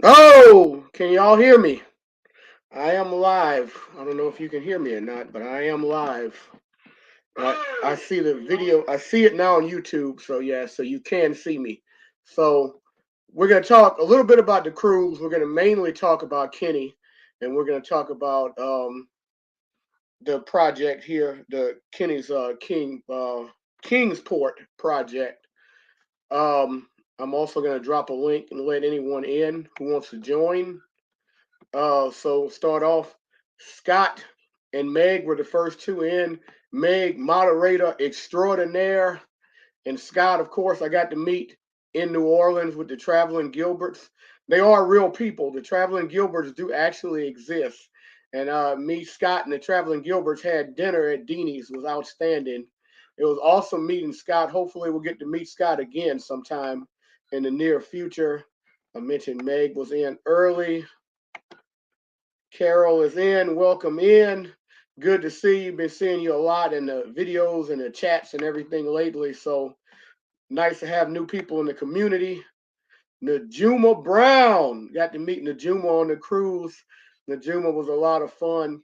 Oh, can y'all hear me? I am live. I don't know if you can hear me or not, but I am live. I see the video. I see it now on YouTube. So yeah, so you can see me. So we're gonna talk a little bit about the cruise. We're gonna mainly talk about Kenny, and we're gonna talk about the project here, the Kenny's Kingsport project. I'm also gonna drop a link and let anyone in who wants to join. So start off. Scott and Meg were the first two in. Meg, moderator extraordinaire, and Scott, of course, I got to meet in New Orleans with the Traveling Gilberts. They are real people. The Traveling Gilberts do actually exist. And me, Scott, and the Traveling Gilberts had dinner at Deanie's. It was outstanding. It was awesome meeting Scott. Hopefully, we'll get to meet Scott again sometime in the near future. I mentioned Meg was in early. Carol is in. Welcome in. Good to see you. Been seeing you a lot in the videos and the chats and everything lately. So nice to have new people in the community. Najuma Brown. Got to meet Najuma on the cruise. Najuma was a lot of fun.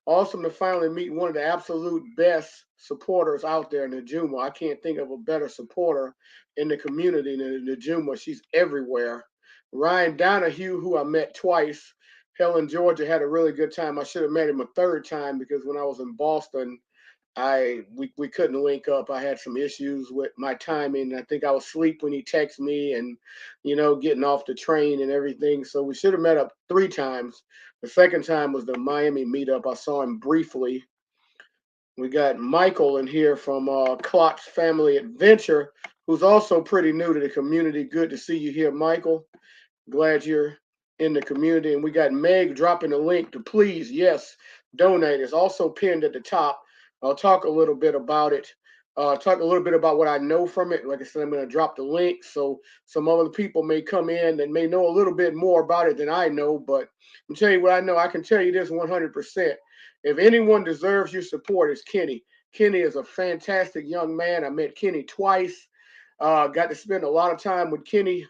Awesome to finally meet one of the absolute best supporters out there, Najuma. I can't think of a better supporter in the community than Najuma. She's everywhere. Ryan Donahue, who I met twice. Helen, Georgia, had a really good time. I should have met him a third time because when I was in Boston, we couldn't link up. I had some issues with my timing. I think I was asleep when he texted me and getting off the train and everything. So we should have met up three times. The second time was the Miami meetup. I saw him briefly. We got Michael in here from Clock's Family Adventure, who's also pretty new to the community. Good to see you here, Michael. Glad you're in the community. And we got Meg dropping the link to please, yes, donate. It's also pinned at the top. I'll talk a little bit about it. Talk a little bit about what I know from it. Like I said, I'm going to drop the link so some other people may come in and may know a little bit more about it than I know. But I'm tell you what I know. I can tell you this 100%. If anyone deserves your support, it's Kenny. Kenny is a fantastic young man. I met Kenny twice. Got to spend a lot of time with Kenny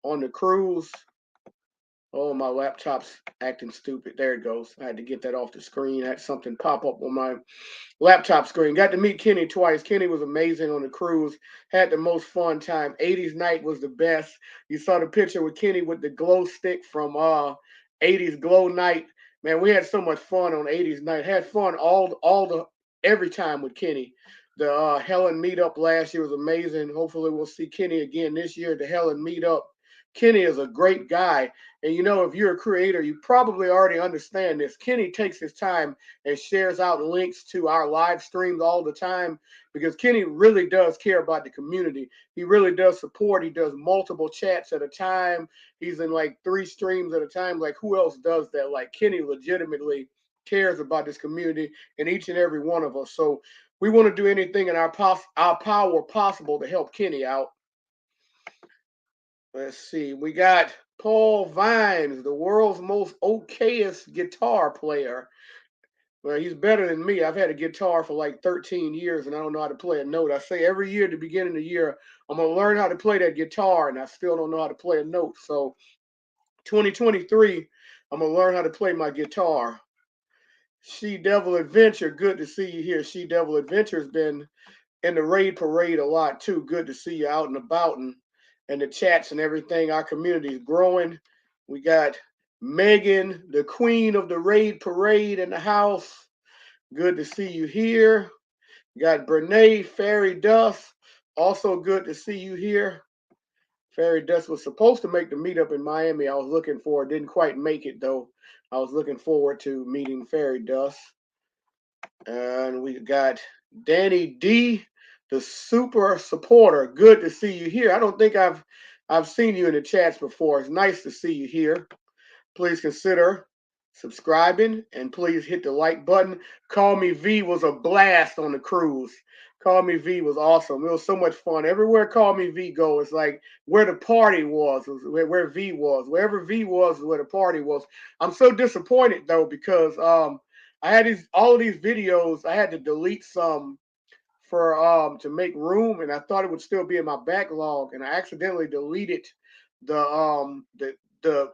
on the cruise. Oh, my laptop's acting stupid. There it goes. I had to get that off the screen. I had something pop up on my laptop screen. Got to meet Kenny twice. Kenny was amazing on the cruise. Had the most fun time. 80s night was the best. You saw the picture with Kenny with the glow stick from 80s glow night. Man, we had so much fun on 80s night. Had fun all the every time with Kenny. The Helen meetup last year was amazing. Hopefully we'll see Kenny again this year at the Helen meetup. Kenny is a great guy. And if you're a creator, you probably already understand this. Kenny takes his time and shares out links to our live streams all the time because Kenny really does care about the community. He really does support. He does multiple chats at a time. He's in like 3 streams at a time. Like, who else does that? Like, Kenny legitimately cares about this community and each and every one of us. So we want to do anything in our power possible to help Kenny out. Let's see. We got Paul Vines, the world's most okayest guitar player. Well, he's better than me. I've had a guitar for like 13 years and I don't know how to play a note. I say every year at the beginning of the year, I'm going to learn how to play that guitar and I still don't know how to play a note. So 2023, I'm going to learn how to play my guitar. She Devil Adventure, good to see you here. She Devil Adventure's been in the raid parade a lot too. Good to see you out and about and the chats and everything. Our community is growing. We got Megan, the queen of the raid parade, in the house. Good to see you here. We got Brene Fairy Dust. Also good to see you here. Fairy Dust was supposed to make the meetup in Miami. I was looking for it. Didn't quite make it though. I was looking forward to meeting Fairy Dust. And we got Danny D, the super supporter. Good to see you here. I don't think I've seen you in the chats before. It's nice to see you here. Please consider subscribing and please hit the like button. Call Me V was a blast on the cruise. Call Me V was awesome. It was so much fun. Everywhere Call Me V go, it's like where the party was where V was. Wherever V was is where the party was. I'm so disappointed though because I had all of these videos. I had to delete some for to make room, and I thought it would still be in my backlog, and I accidentally deleted the the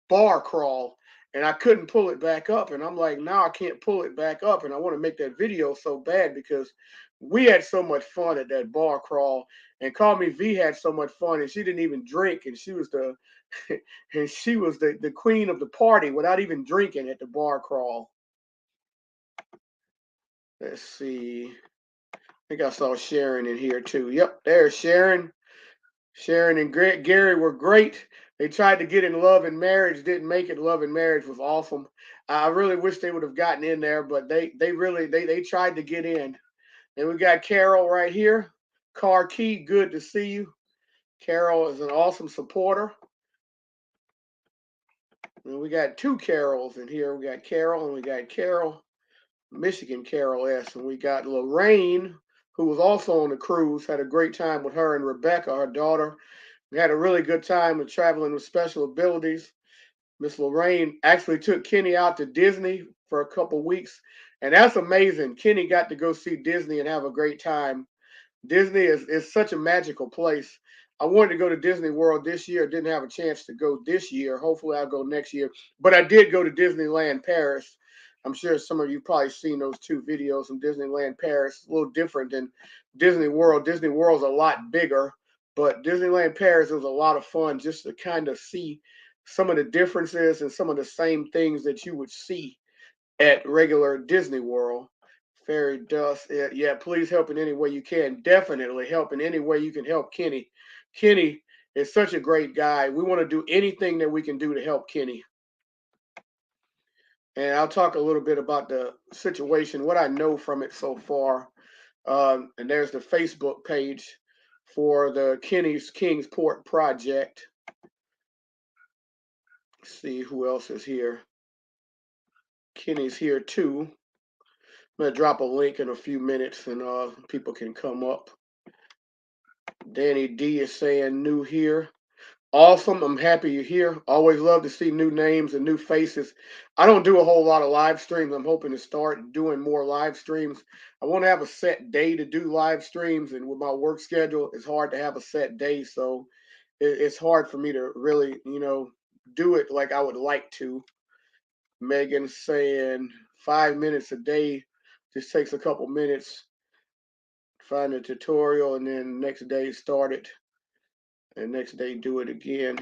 bar crawl, and I couldn't pull it back up. And I'm like, now I can't pull it back up, and I want to make that video so bad because we had so much fun at that bar crawl. And Call Me V had so much fun, and she didn't even drink, and she was the and she was the queen of the party without even drinking at the bar crawl. Let's see. I think I saw Sharon in here too. Yep, there's Sharon. Sharon and Gary were great. They tried to get in Love and Marriage, didn't make it. Love and Marriage was awesome. I really wish they would have gotten in there, but they really they tried to get in. And we got Carol right here. Car Key, good to see you. Carol is an awesome supporter. And we got two Carols in here. We got Carol and we got Carol, Michigan Carol S. And we got Lorraine, who was also on the cruise. Had a great time with her and Rebecca, her daughter. We had a really good time with traveling with special abilities. Miss Lorraine actually took Kenny out to Disney for a couple weeks, and that's amazing. Kenny got to go see Disney and have a great time. Disney is such a magical place. I wanted to go to Disney World this year. Didn't have a chance to go this year. Hopefully, I'll go next year. But I did go to Disneyland Paris. I'm sure some of you probably seen those two videos from Disneyland Paris. It's a little different than Disney World. Disney World's a lot bigger, but Disneyland Paris was a lot of fun just to kind of see some of the differences and some of the same things that you would see at regular Disney World. Fairy Dust, yeah, please help in any way you can. Definitely help in any way you can help Kenny. Kenny is such a great guy. We want to do anything that we can do to help Kenny. And I'll talk a little bit about the situation, what I know from it so far. And there's the Facebook page for the Kenny's Kingsport project. Let's see who else is here. Kenny's here too. I'm gonna drop a link in a few minutes and people can come up. Danny D is saying new here. Awesome. I'm happy you're here. Always love to see new names and new faces. I don't do a whole lot of live streams. I'm hoping to start doing more live streams. I want to have a set day to do live streams, and with my work schedule, it's hard to have a set day. So it's hard for me to really, do it like I would like to. Megan saying 5 minutes a day just takes a couple minutes. Find a tutorial and then next day start it and next day do it again.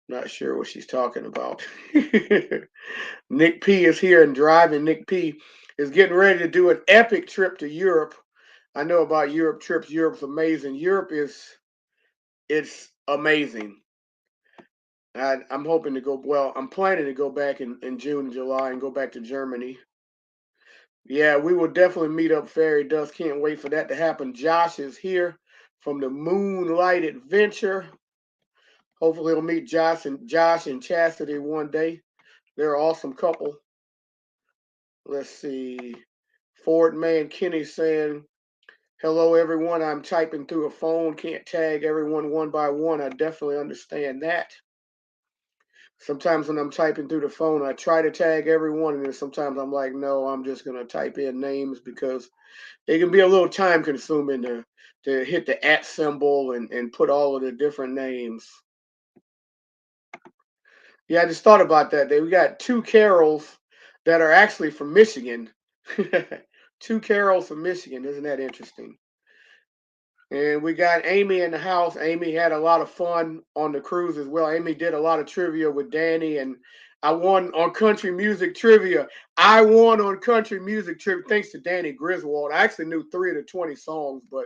Not sure what she's talking about. Nick P is here and driving. Nick P is getting ready to do an epic trip to Europe. I know about Europe trips. Europe's amazing. It's amazing. I'm hoping to go. Well, I'm planning to go back in June and July and go back to Germany. Yeah, we will definitely meet up, Fairy Dust. Can't wait for that to happen. Josh is here from the Moonlight Adventure. Hopefully, he'll meet Josh and Chastity one day. They're an awesome couple. Let's see. Fordman Kenny saying, "Hello, everyone. I'm typing through a phone. Can't tag everyone one by one. I definitely understand that. Sometimes when I'm typing through the phone, I try to tag everyone, and then sometimes I'm like, no, I'm just gonna type in names because it can be a little time consuming to hit the at symbol and put all of the different names. Yeah, I just thought about that. We got two Carols that are actually from Michigan. Two Carols from Michigan. Isn't that interesting? And we got Amy in the house. Amy had a lot of fun on the cruise as well. Amy did a lot of trivia with Danny, and I won on country music trivia. I won on country music trivia thanks to Danny Griswold. I actually knew 3 of the 20 songs, but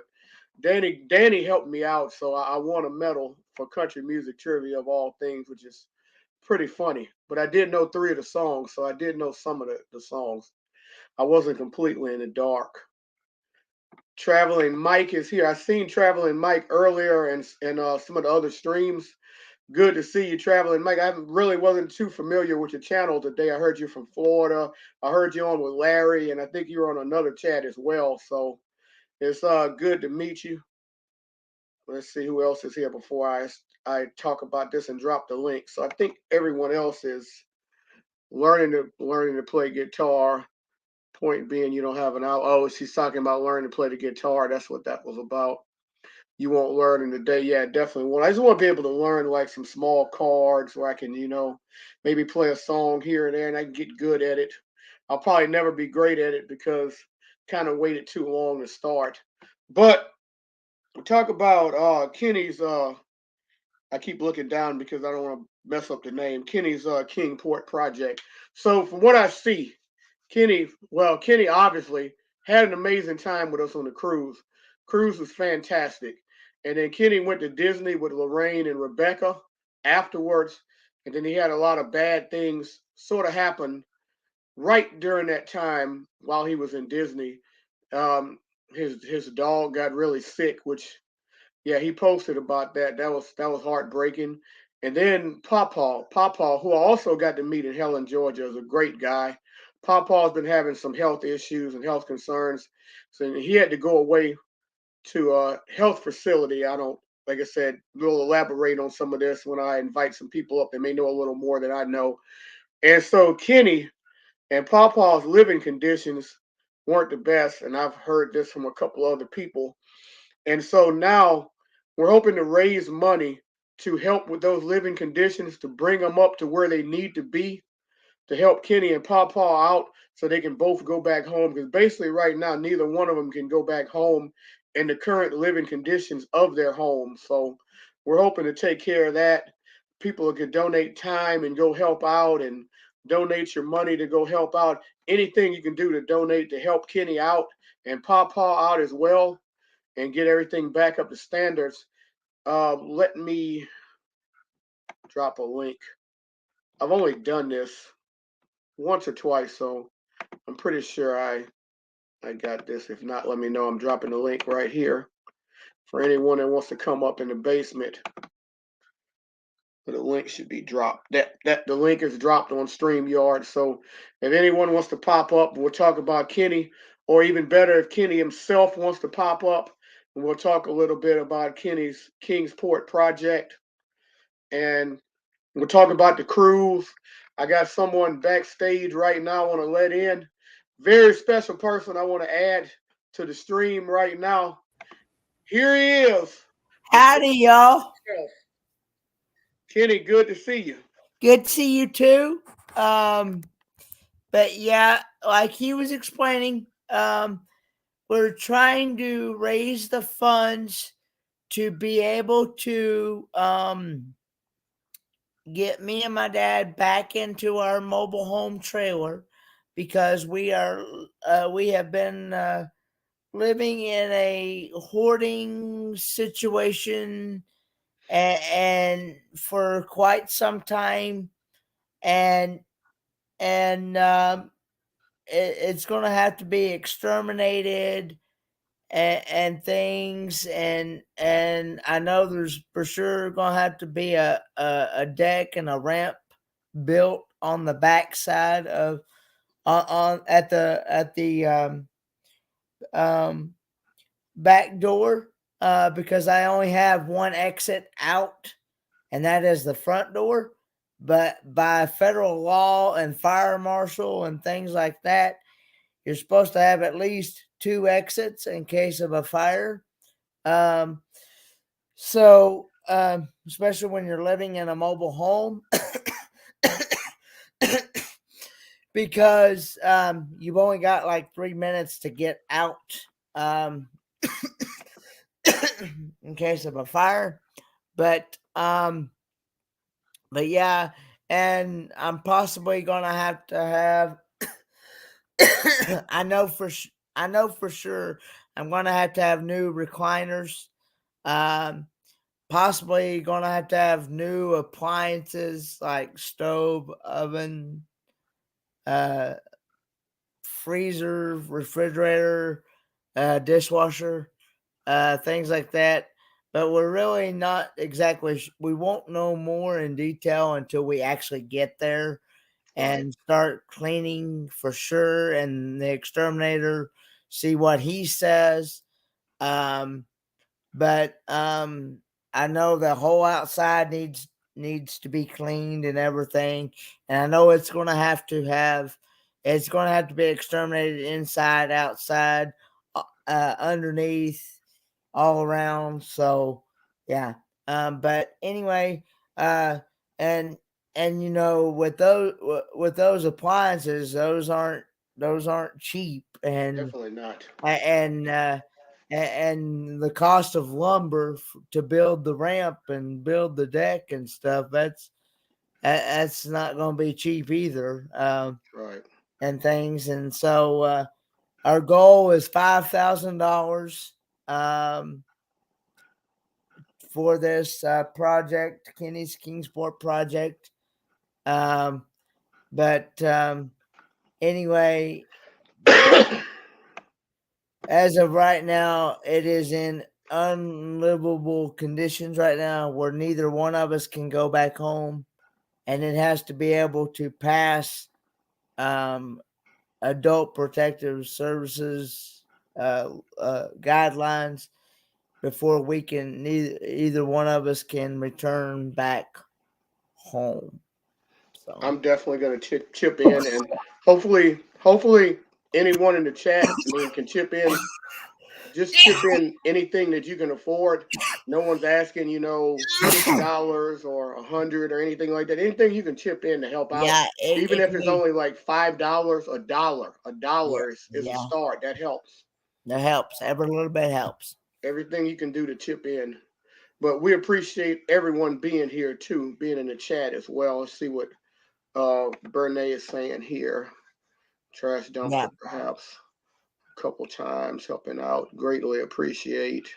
Danny helped me out, so I won a medal for country music trivia of all things, which is pretty funny. But I did know 3 of the songs, so I did know some of the songs. I wasn't completely in the dark. Traveling Mike is here. I seen Traveling Mike earlier and some of the other streams. Good to see you, Traveling Mike. I really wasn't too familiar with your channel today. I heard you from Florida. I heard you on with Larry, and I think you were on another chat as well. So it's good to meet you. Let's see who else is here before I talk about this and drop the link. So I think everyone else is learning to play guitar. Point being, you don't have an out. Oh, she's talking about learning to play the guitar. That's what that was about. you won't learn in a day. Yeah, definitely won't. I just want to be able to learn like some small chords where I can, maybe play a song here and there and I can get good at it. I'll probably never be great at it because kind of waited too long to start. But talk about Kenny's I keep looking down because I don't want to mess up the name. Kenny's Kingsport project. So from what I see, Kenny obviously had an amazing time with us on the cruise. Cruise was fantastic. And then Kenny went to Disney with Lorraine and Rebecca afterwards. And then he had a lot of bad things sort of happen right during that time while he was in Disney. Um, his dog got really sick, which yeah, he posted about that. That was heartbreaking. And then Papa, who I also got to meet in Helen, Georgia, is a great guy. Papa's been having some health issues and health concerns, so he had to go away to a health facility. I don't, like I said, we'll elaborate on some of this when I invite some people up that may know a little more than I know. And so Kenny and Papa's living conditions weren't the best, and I've heard this from a couple other people. And so now we're hoping to raise money to help with those living conditions to bring them up to where they need to be to help Kenny and Paw out so they can both go back home. Because basically, right now, neither one of them can go back home in the current living conditions of their home. So we're hoping to take care of that. People can donate time and go help out and donate your money to go help out. Anything you can do to donate to help Kenny out and Paw out as well and get everything back up to standards. Let me drop a link. I've only done this once or twice, so I'm pretty sure I got this. If not, let me know. I'm dropping the link right here for anyone that wants to come up in the basement. The link should be dropped. That the link is dropped on StreamYard. So if anyone wants to pop up, we'll talk about Kenny, or even better, if Kenny himself wants to pop up, and we'll talk a little bit about Kenny's Kingsport project, and we'll talk about the cruise. I got someone backstage right now I want to let in. Very special person I want to add to the stream right now. Here he is. Howdy, y'all. Kenny, good to see you. Good to see you too. Um, but yeah, like he was explaining, we're trying to raise the funds to be able to get me and my dad back into our mobile home trailer because we have been living in a hoarding situation and for quite some time, and it's going to have to be exterminated and things, and I know there's for sure going to have to be a deck and a ramp built on the backside of on at the um, back door, because I only have one exit out, and that is the front door. But by federal law and fire marshal and things like that, you're supposed to have at least two exits in case of a fire. Um, especially when you're living in a mobile home, because you've only got like 3 minutes to get out, um, in case of a fire. But but yeah, and I'm possibly gonna have to have. I know for sure I'm gonna have to have new recliners. Um, Possibly gonna have to have new appliances like stove, oven, uh, freezer, refrigerator, dishwasher, things like that. But we're really not exactly. We won't know more in detail until we actually get there Right. and start cleaning for sure. And the exterminator see what he says. Um, but I know the whole outside needs to be cleaned and everything, and I know it's going to have to be exterminated inside, outside, underneath. all around. So yeah. But anyway, uh, and and with those appliances, those aren't cheap, Definitely not. and and the cost of lumber to build the ramp and build the deck and stuff, that's not going to be cheap either. Right. And things, and so our goal is $5,000 um, for this project, Kenny's Kingsport project. Um, but anyway, as of right now, it is in unlivable conditions right now, where neither one of us can go back home, and it has to be able to pass um, adult protective services guidelines before we can either one of us can return back home. So I'm definitely going to chip in, and hopefully anyone in the chat, I mean, can chip in. Just chip in anything that you can afford. No one's asking, $50 or 100 or anything like that. Anything you can chip in to help out, yeah, even it if can it's be. only like $5, a Yeah, dollar is a yeah, start. That helps. that helps. Every little bit helps. Everything you can do to chip in. But we appreciate everyone being here too, being in the chat as well. Let's see what Bernay is saying here. Trash Yeah, dumpster, perhaps a couple times, helping out. Greatly appreciate.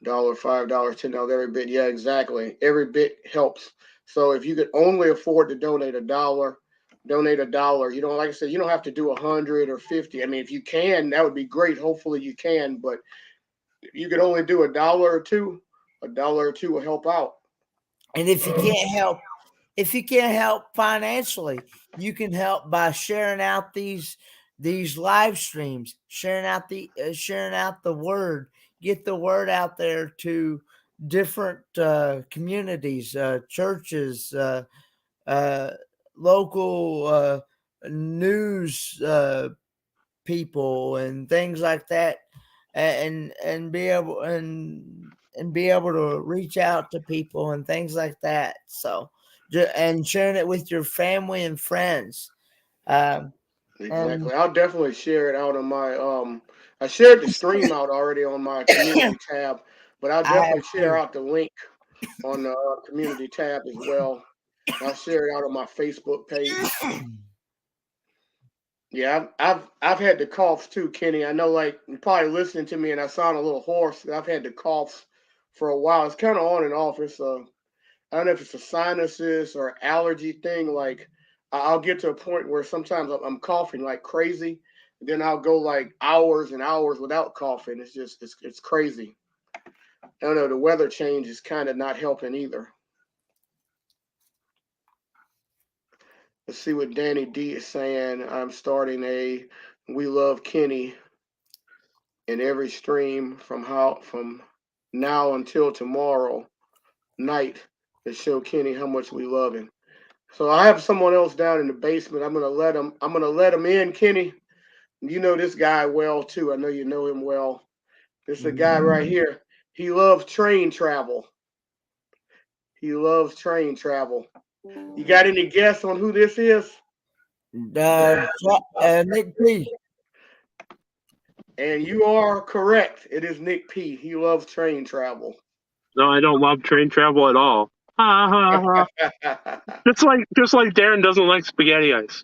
Dollar, $5, $10, every bit. Yeah, exactly. Every bit helps. So if you could only afford to donate a dollar, donate a dollar. You don't, like I said, you don't have to do 100 or 50. I mean, if you can, that would be great. Hopefully you can, but if you could only do a dollar or two will help out. and if you can't help financially, you can help by sharing out these live streams, sharing out the word, get the word out there to different communities, churches, uh, local news people, and things like that, and be able to reach out to people and things like that. So, and sharing it with your family and friends. Um, and Exactly. I'll definitely share it out on my I shared the stream out already on my community I tab, but I'll have definitely share too. out the link on the community tab as well. I'll share it out on my Facebook page. Yeah, I've had the coughs too, Kenny. I know, like, you're probably listening to me, and I sound a little hoarse. I've had the coughs for a while. It's kind of on and off. It's I don't know if it's a sinuses or allergy thing. Like, I'll get to a point where sometimes I'm coughing like crazy, and then I'll go like hours and hours without coughing. It's just it's crazy. I don't know. The weather change is kind of not helping either. Let's see what Danny D is saying. I'm starting a We Love Kenny in every stream from now until tomorrow night to show Kenny how much we love him. So I have someone else down in the basement. I'm gonna let him in, Kenny. You know this guy well too. I know you know him well. This is a guy right here. He loves train travel. He loves train travel. You got any guess on who this is? Nick P. And you are correct. It is Nick P. He loves train travel. No, I don't love train travel at all. Ha ha ha. Just like Darren doesn't like spaghetti ice.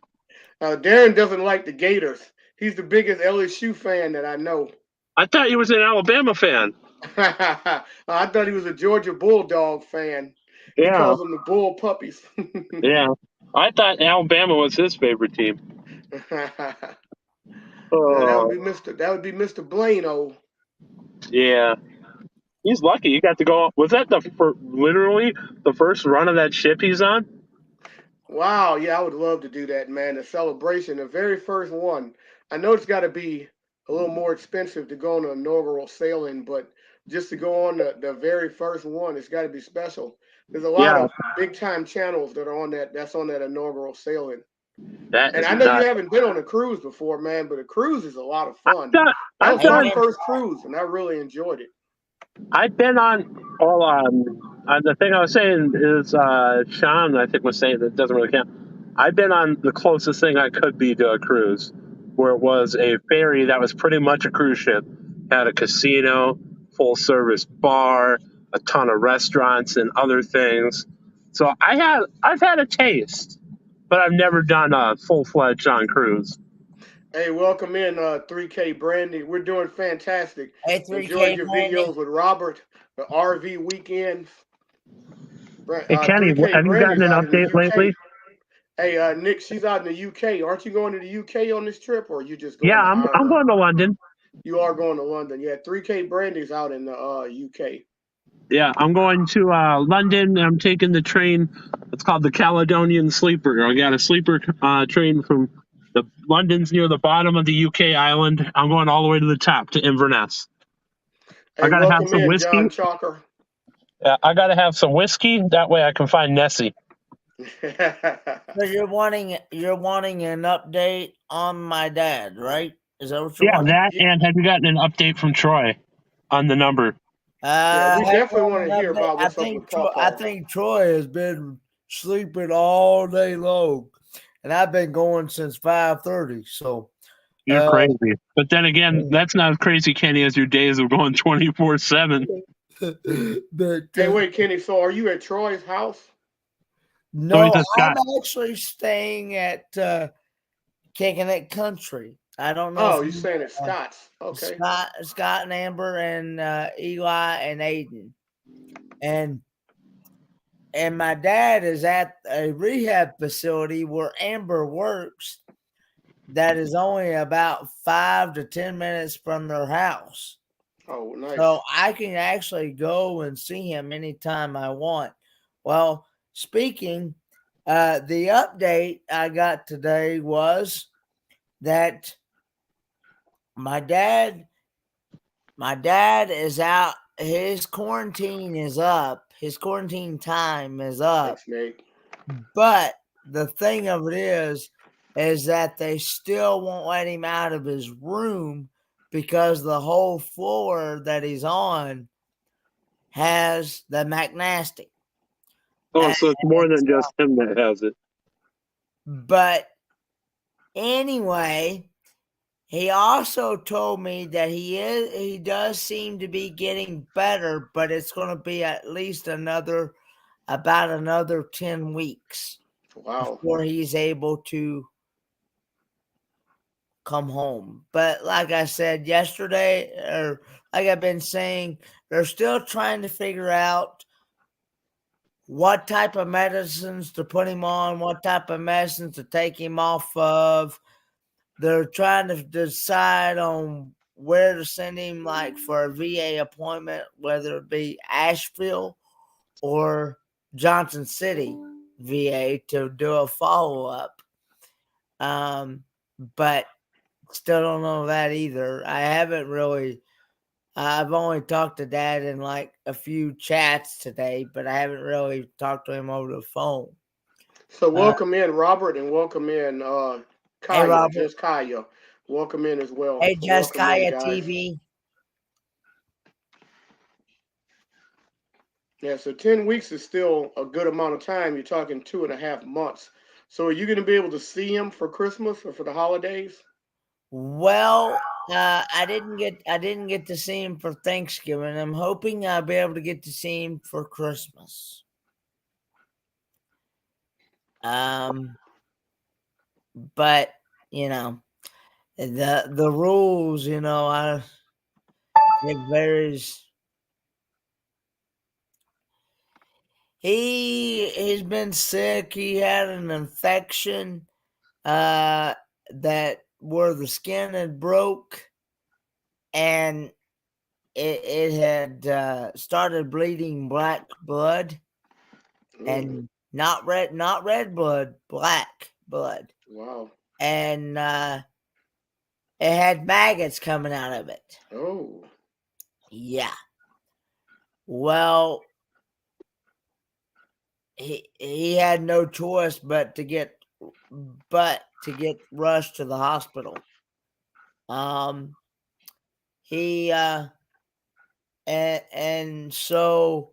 Darren doesn't like the Gators. He's the biggest LSU fan that I know. I thought he was an Alabama fan. I thought he was a Georgia Bulldog fan. He Yeah, calls them the Bull Puppies. yeah. I thought Alabama was his favorite team. That would Oh, be Mr. Blano. yeah. He's lucky. He got to go. Was that literally the first run of that ship he's on? Wow, yeah, I would love to do that, man. The celebration, the very first one. I know it's got to be a little more expensive to go on an inaugural sailing, but just to go on the very first one, it's got to be special. There's a lot Yeah, of big time channels that are on that's on that inaugural sailing. that And is I know you nuts. haven't been on a cruise before, man, but a cruise is a lot of I've fun. done. That I've was my done. Amen. first cruise, and I really enjoyed it. I've been on all the thing I was saying is Sean I think was saying that doesn't really count. I've been on the closest thing I could be to a cruise, where it was a ferry that was pretty much a cruise ship, had a casino, full service bar, a ton of restaurants and other things. So I've had a taste, but I've never done a full fledged on cruise. Hey, welcome in 3K Brandy. We're doing fantastic. Hey, 3K Enjoyed your Brandy. videos with Robert, the RV weekend. Hey Kenny, 3K have you gotten Brandy's an out in the update lately? UK. Hey, Nick, she's out in the UK. Aren't you going to the UK on this trip, or are you just Yeah, going to I'm Ireland? going to London. You are going to London. Yeah, 3K Brandy's out in the UK. Yeah, I'm going to London. I'm taking the train. It's called the Caledonian Sleeper. I got a sleeper train from the London's near the bottom of the UK island. I'm going all the way to the top to Inverness. I Hey, gotta have welcome some in, whiskey. John Chalker. Yeah, I gotta have some whiskey. That way I can find Nessie. So you're wanting an update on my dad, right? Is that what you're Yeah, wanting? that. And have you gotten an update from Troy on the number? Yeah, I we haven't definitely want gotten to an hear update. about what's up with Paw I Paw. think Troy has been sleeping all day long, and I've been going since 5:30. So, You're crazy. But then again, that's not as crazy, Kenny, as your days of going 24/7. but Hey, wait, Kenny. So, are you at Troy's house? So he's no, a I'm Scott. actually staying at Kicking It Country. I don't know if Oh, you're you saying it's Scott's. Okay. Scott and Amber and Eli and Aiden. And my dad is at a rehab facility where Amber works that is only about 5 to 10 minutes from their house. Oh, nice. So I can actually go and see him anytime I want. Well, speaking, the update I got today was that my dad is out. His quarantine is up. His quarantine time is up. Thanks, Nate. But the thing of it is that they still won't let him out of his room because the whole floor that he's on has the McNasty. Oh, so it's more than just him that has it. But anyway, he also told me that he does seem to be getting better, but it's going to be at least about another 10 weeks Wow. before he's able to come home. But like I said yesterday, or like I've been saying, they're still trying to figure out what type of medicines to put him on, what type of medicines to take him off of. They're trying to decide on where to send him, like for a VA appointment, whether it be Asheville or Johnson City VA to do a follow up. But still don't know that either. I've only talked to Dad in like a few chats today, but I haven't really talked to him over the phone. So welcome in Robert and welcome in Hey, Kaya, Robert. just Kaya. Welcome in as well. Hey, So Just welcome in, Kaya guys. TV. Yeah, so 10 weeks is still a good amount of time. You're talking 2.5 months. So are you going to be able to see him for Christmas or for the holidays? Well, I didn't get to see him for Thanksgiving. I'm hoping I'll be able to get to see him for Christmas. But you know, the rules, it varies. He's been sick. He had an infection that where the skin had broke, and it had started bleeding black blood, and not red blood, black blood. Wow. And it had maggots coming out of it. Oh. Yeah. Well, he had no choice but to get rushed to the hospital. He and so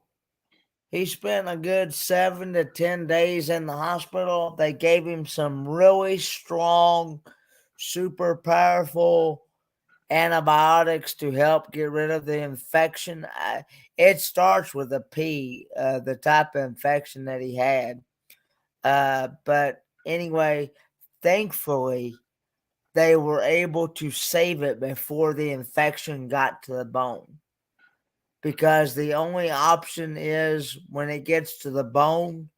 he spent a good 7 to 10 days in the hospital. They gave him some really strong, super powerful antibiotics to help get rid of the infection. It starts with a P, the type of infection that he had. But anyway, thankfully, they were able to save it before the infection got to the bone. Because the only option is when it gets to the bone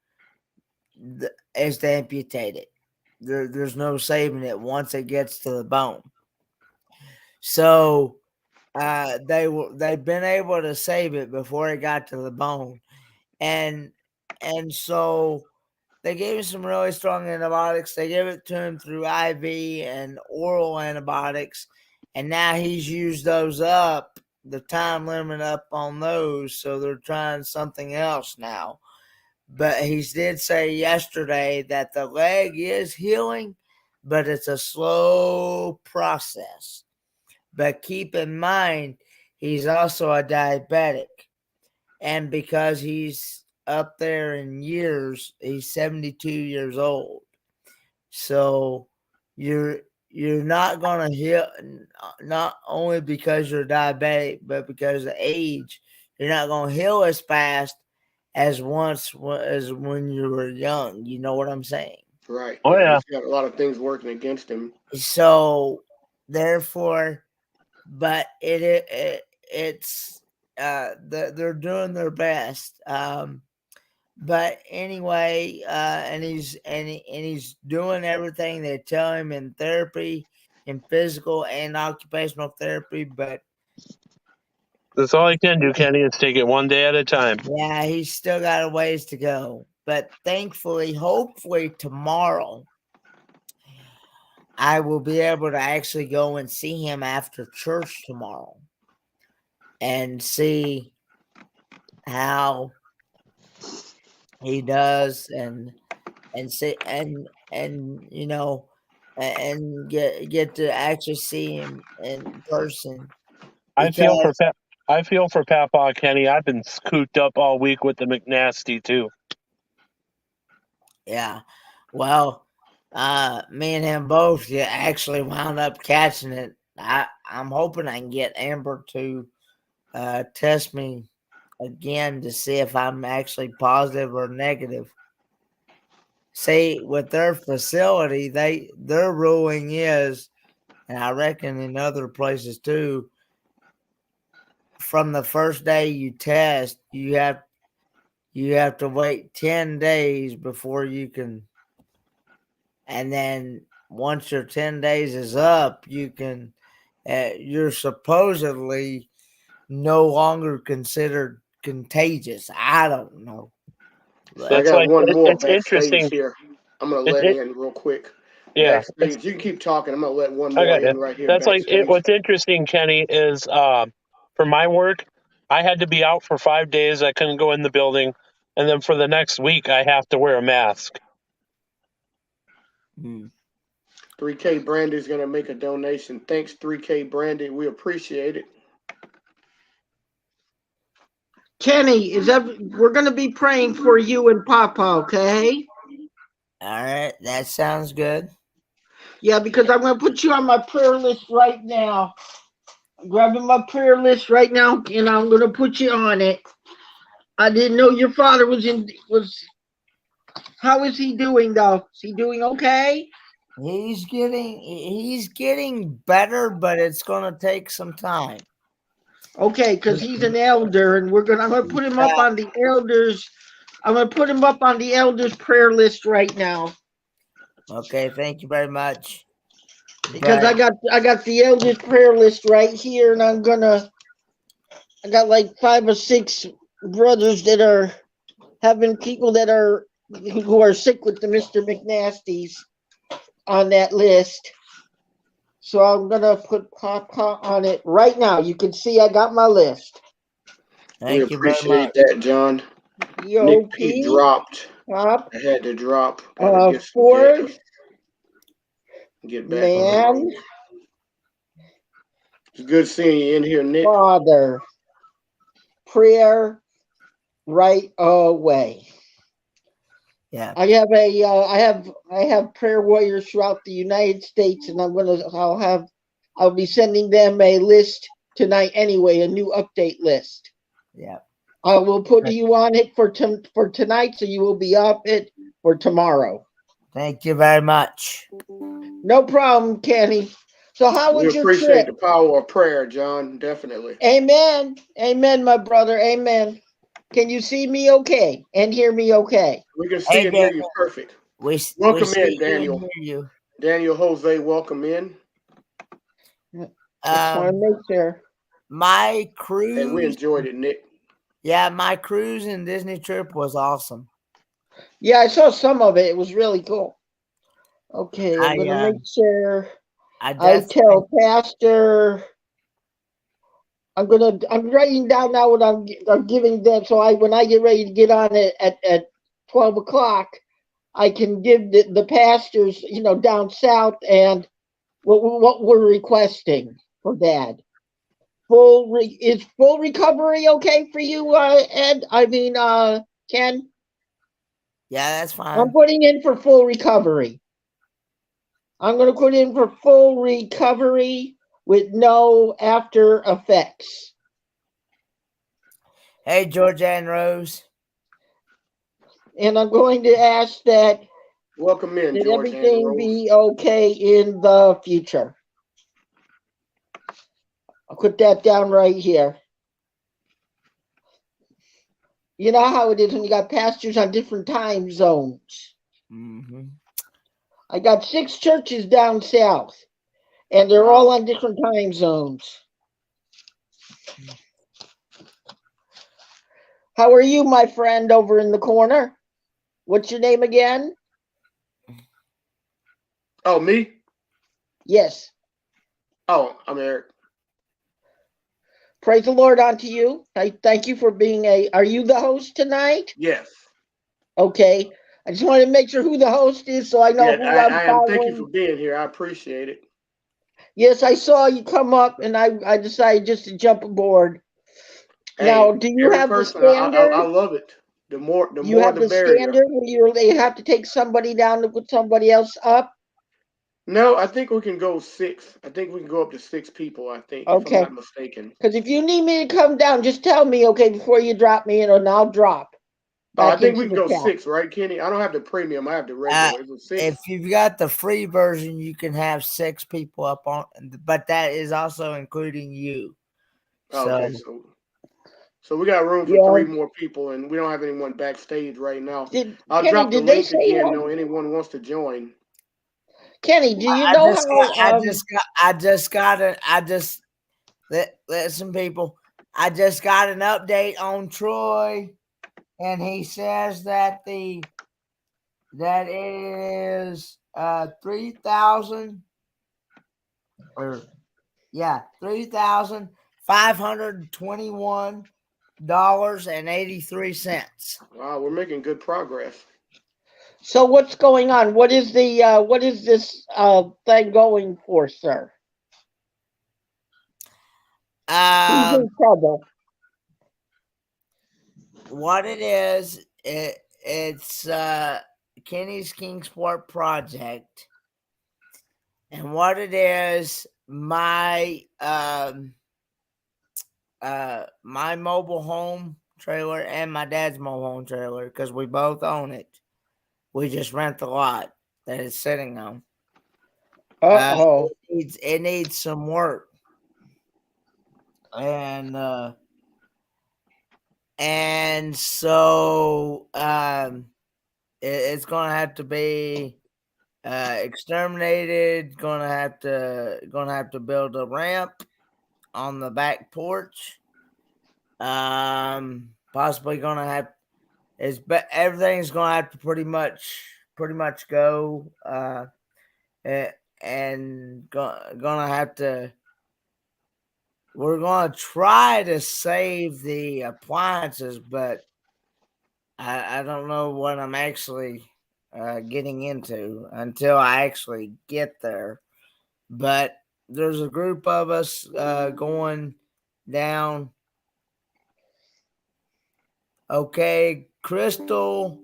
is to amputate it. There's no saving it once it gets to the bone. So they've been able to save it before it got to the bone, and so they gave him some really strong antibiotics. They gave it to him through IV and oral antibiotics, and now he's used those up, the time limit up on those, so they're trying something else now. But he did say yesterday that the leg is healing, but it's a slow process. But keep in mind, he's also a diabetic. And because he's up there in years, he's 72 years old. So you're not going to heal, not only because you're diabetic, but because of age. You're not going to heal as fast as when you were young. You know what I'm saying? Right. Oh, yeah. He's got a lot of things working against him. So therefore, but it's they're doing their best. But anyway, and he's doing everything they tell him in therapy, in physical and occupational therapy. But That's all I can do, Kenny, is take it one day at a time. yeah, he's still got a ways to go. But thankfully, hopefully tomorrow, I will be able to actually go and see him after church tomorrow and see how he does and see and you know and get to actually see him in person. I feel for Because Papa Kenny. I've been cooped up all week with the McNasty too. yeah, well, me and him both actually wound up catching it. I'm hoping I can get Amber to test me again to see if I'm actually positive or negative. See, with their facility, their ruling is, and I reckon in other places too, from the first day you test, you have to wait 10 days before you can, and then once your 10 days is up, you can you're supposedly no longer considered contagious. I don't know. I That's got like one more it's backstage interesting. here. I'm gonna let in real quick. Yeah, Backstage, you can keep talking. I'm gonna let one I more got in you. right here That's like backstage. what's interesting, Kenny, is for my work, I had to be out for 5 days. I couldn't go in the building, and then for the next week, I have to wear a mask. 3K Brandy's gonna make a donation. Thanks, 3K Brandy. We appreciate it. Kenny, we're gonna be praying for you and Papa, okay? All right, that sounds good. Yeah, because I'm gonna put you on my prayer list right now. I'm grabbing my prayer list right now, and I'm gonna put you on it. I didn't know your father was. How is he doing though? Is he doing okay? He's getting better, but it's gonna take some time. Okay, because he's an elder, and I'm gonna put him up on the elders. I'm gonna put him up on the elders prayer list right now. Okay, thank you very much. Because But I got the elders prayer list right here, and I got like 5 or 6 brothers that are having people who are sick with the Mr. McNasties on that list. So I'm gonna put Papa on it right now. You can see I got my list. thank We you very appreciate much. that, John. Nick P EOP, dropped. Pop, I had to drop. Gotta get some Ford, gas. Get back on the man, road. It's good seeing you in here, Nick. Father. prayer right away. Yeah. I have prayer warriors throughout the United States, and I'll be sending them a list tonight anyway, a new update list. Yeah. I will put you on it for tonight, so you will be up it for tomorrow. Thank you very much. No problem, Kenny. So how We was your appreciate trip? the power of prayer, John. Definitely. Amen. Amen, my brother. Amen. Can you see me okay and hear me okay? We can Hey, see and hear you perfect. we Welcome see in, you Daniel. and hear you. Daniel Jose, welcome in. Just want to make sure. My And we cruise, enjoyed it, Nick. yeah, my cruise and Disney trip was awesome. Yeah, I saw some of it. It was really cool. Okay, I'm gonna make sure I tell Pastor. I'm writing down now what I'm giving them, so when I get ready to get on it at 12 o'clock, I can give the pastors, down south, and what we're requesting for Dad. Is full recovery okay for you, Ed? I mean, Ken? Yeah, that's fine. I'm putting in for full recovery. I'm going to put in for full recovery with no after effects. Hey, Georgia and Rose. And I'm going to ask that welcome in, that George and everything Rose. be okay in the future. I'll put that down right here. You know how it is when you got pastors on different time zones. Mm-hmm. I got 6 churches down south, and they're all on different time zones. How are you, my friend, over in the corner? What's your name again? Oh, me? Yes. Oh, I'm Eric. Praise the Lord unto you. I thank you for being are you the host tonight? Yes. Okay. I just wanted to make sure who the host is so I know who I'm I am. Thank you following. for being here. I appreciate it. Yes, I saw you come up, and I decided just to jump aboard. Hey, Now, do you every have the person, I standard? love it. The more You have the the merrier. standard where they have to take somebody down to put somebody else up? No, I think we can go 6. I think we can go up to 6 people, I think, if I'm Okay. not mistaken. Because if you need me to come down, just tell me, okay, before you drop me in, and I'll drop Oh, I back think we into can the go chat. 6, right, Kenny? I don't have the premium. I have the regular. Is it 6? If you've got the free version, you can have 6 people up on, but that is also including you. Okay, so we got room for 3 more people, and we don't have anyone backstage right now. I'll Kenny, drop the did they link say again. No, anyone wants to join. Kenny, do you know listen, people. I just got an update on Troy, and he says that it is $3,521.83. Wow, we're making good progress. So what's going on? What is this thing going for, sir? Who's in trouble? What it is, it's Kenny's Kingsport project, and what it is, my my mobile home trailer and my dad's mobile home trailer, because we both own it. We just rent the lot that it's sitting on. It needs some work, and so it's gonna have to be exterminated. Gonna have to build a ramp on the back porch. Possibly gonna have but everything's gonna have to pretty much go. And gonna have to. We're gonna try to save the appliances, but I don't know what I'm actually getting into until I actually get there. But there's a group of us going down Okay, Crystal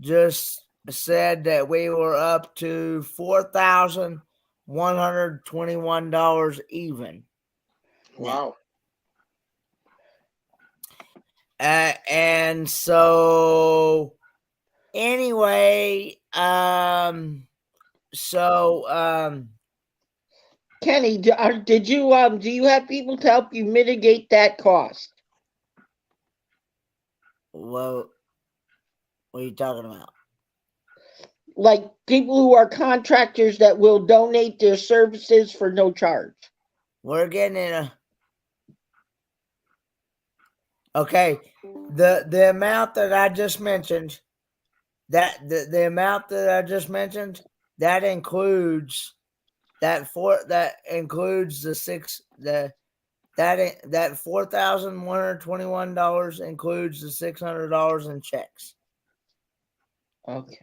just said that we were up to $4,121 even. Wow. And so anyway, Kenny, did you do you have people to help you mitigate that cost? well, what are you talking about? Like people who are contractors that will donate their services for no charge. We're getting in a okay. The amount that I just mentioned, the amount that I just mentioned, that includes that includes the that $4,121 includes the $600 in checks. Okay.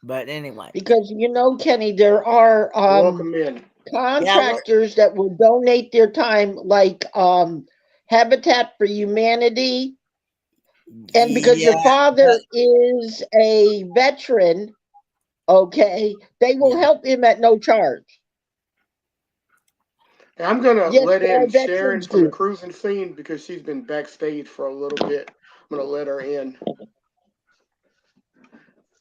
But anyway, Because Kenny, there are Welcome in. contractors that will donate their time, like Habitat for Humanity, and because your father is a veteran, okay, they will help him at no charge. I'm gonna Yes, let there are in Sharon veterans from the group. cruising scene because she's been backstage for a little bit. I'm gonna let her in.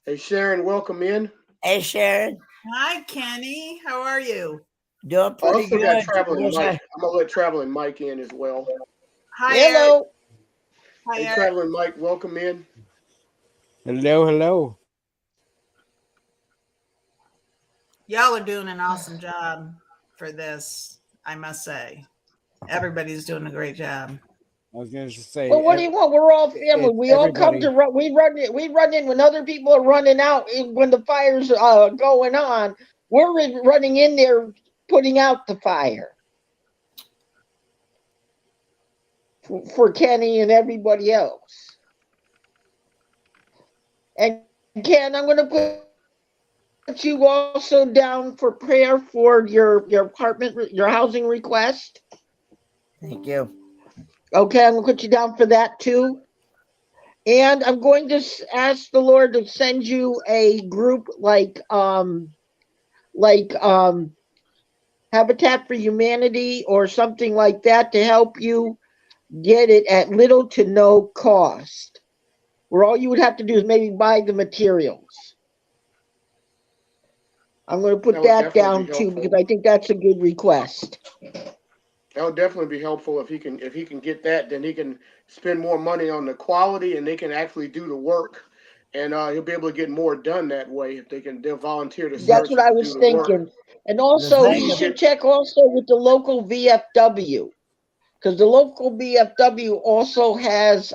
Hey Sharon, welcome in. Hey Sharon. Hi, Kenny. How are you? Doing I pretty also good. got Traveling Mike. I'm gonna let Traveling Mike in as well. Hi, Eric. Hello. Hi, Hey Eric. Traveling Mike, welcome in. Hello, hello. Y'all are doing an awesome job for this, I must say. Everybody's doing a great job. I was going to say. Well, what do you want? We're all family. We all come to run. We run in when other people are running out. When the fire's going on, we're running in there, putting out the fire for Kenny and everybody else. And Ken, I'm going to put you also down for prayer for your apartment, your housing request. Thank you. Okay, I'm going to put you down for that too. And I'm going to ask the Lord to send you a group like Habitat for Humanity or something like that to help you get it at little to no cost. Where all you would have to do is maybe buy the materials. I'm going to put that down too because I think that's a good request. That would definitely be helpful if he can get that. Then he can spend more money on the quality, and they can actually do the work, and he'll be able to get more done that way if they'll volunteer the That's what I was thinking. And also, he should check also with the local VFW because the local VFW also has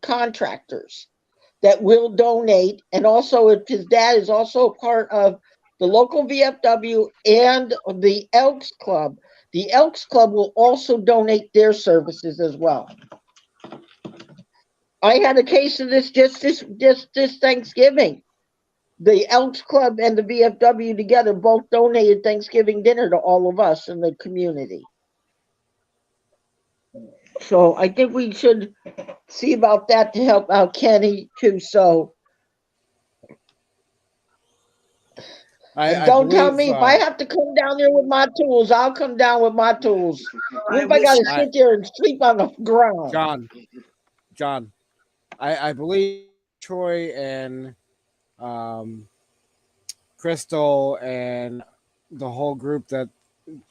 contractors that will donate, and also if his dad is also a part of the local VFW and the Elks Club. The Elks Club will also donate their services as well. I had a case of this just this Thanksgiving. The Elks Club and the VFW together both donated Thanksgiving dinner to all of us in the community. So I think we should see about that to help out Kenny too. So don't tell me if I have to come down there with my tools, I'll come down with my tools. Even if I got to sit there and sleep on the ground. John, I believe Troy and Crystal and the whole group that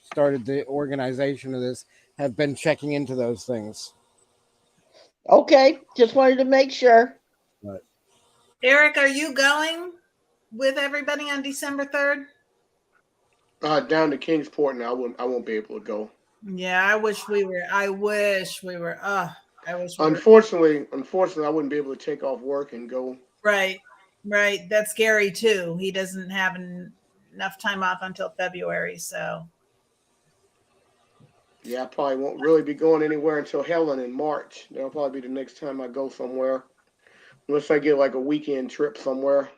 started the organization of this have been checking into those things. Okay, just wanted to make sure. But Eric, are you going with everybody on December 3rd? Down to Kingsport, and I won't be able to go. Yeah, I wish we were. Unfortunately, I wouldn't be able to take off work and go. Right. That's Gary too. He doesn't have enough time off until February, so. Yeah, I probably won't really be going anywhere until Helen in March. That'll probably be the next time I go somewhere, unless I get like a weekend trip somewhere.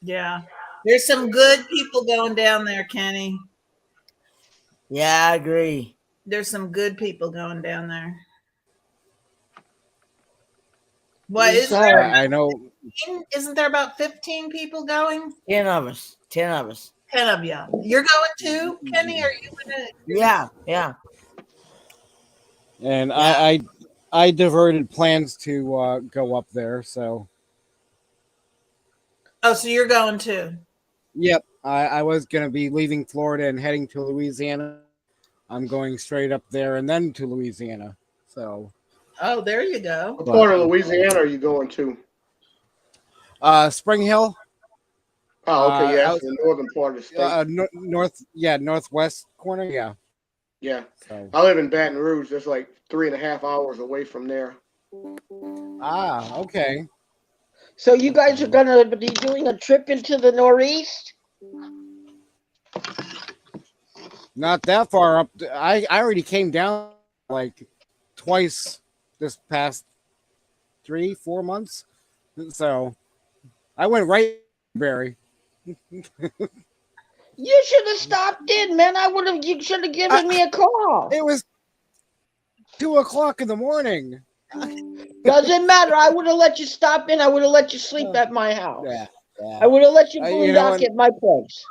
Yeah, there's some good people going down there, Kenny. Yeah, I agree. There's some good people going down there. What is Sorry. there? I know. Isn't there about 15 people going? 10 of us. 10 of us. 10 of you. You're going too, Kenny? Are you gonna? Yeah, yeah. And Yeah. I diverted plans to go up there. So Oh, so you're going too? yep, I was gonna be leaving Florida and heading to Louisiana. I'm going straight up there and then to Louisiana. So Oh, there you go. What part of Louisiana are you going to? Spring Hill. Oh, okay, yeah, out that's the northern part of the state. northwest corner. Yeah. Yeah, So I live in Baton Rouge. That's like 3.5 hours away from there. okay. So you guys are gonna be doing a trip into the Northeast? Not that far up. I already came down like twice this past 3-4 months. So I went right Barry. You should have stopped in, man. You should have given me a call. It was 2:00 in the morning. Doesn't matter. I would have let you stop in. I would have let you sleep at my house. Yeah. I would have let you You know, boondock at my place.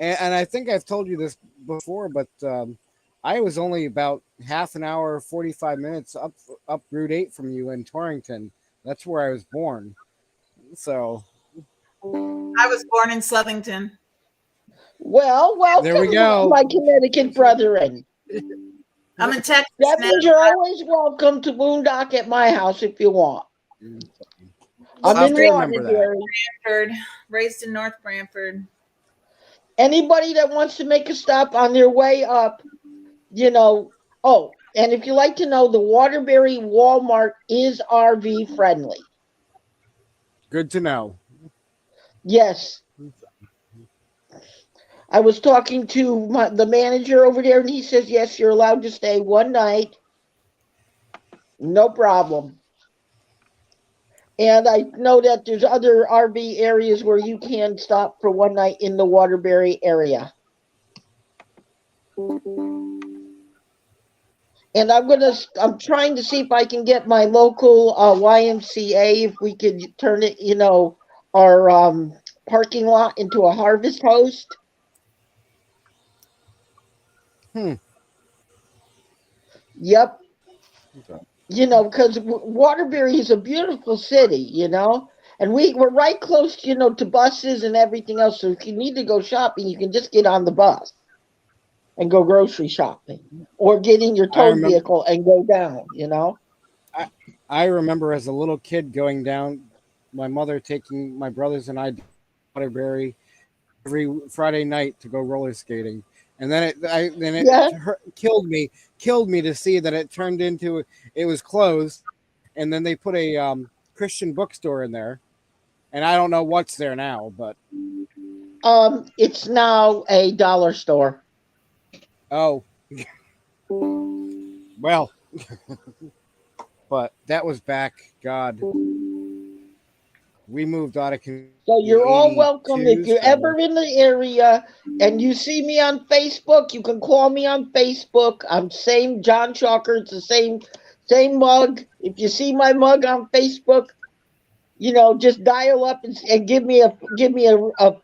And I think I've told you this before, but I was only about half an hour, 45 minutes up Route 8 from you in Torrington. That's where I was born. So I was born in Southington. Well, there we welcome, go. my Connecticut brethren. I'm in Texas That now. means you're always welcome to boondock at my house if you want. I'll I'm in remember that. Waterbury. Branford, raised in North Branford. Anybody that wants to make a stop on their way up, oh, and if you like to know, the Waterbury Walmart is RV friendly. Good to know. Yes. I was talking to the manager over there, and he says, yes, you're allowed to stay one night. No problem. And I know that there's other RV areas where you can stop for one night in the Waterbury area. And I'm trying to see if I can get my local YMCA, if we could turn it, our parking lot into a harvest host. Yep. Okay. Because Waterbury is a beautiful city, and we're right close, to buses and everything else. So if you need to go shopping, you can just get on the bus and go grocery shopping, or get in your tow vehicle and go down, I remember as a little kid going down, my mother taking my brothers and I to Waterbury every Friday night to go roller skating. And then it killed me to see that it turned into, it was closed, and then they put a Christian bookstore in there, and I don't know what's there now, but it's now a dollar store. Oh, well, but that was back, God. We moved out of. So you're all welcome. If you're ever in the area and you see me on Facebook, you can call me on Facebook. I'm same John Chalker. It's the same mug. If you see my mug on Facebook, just dial up and give me a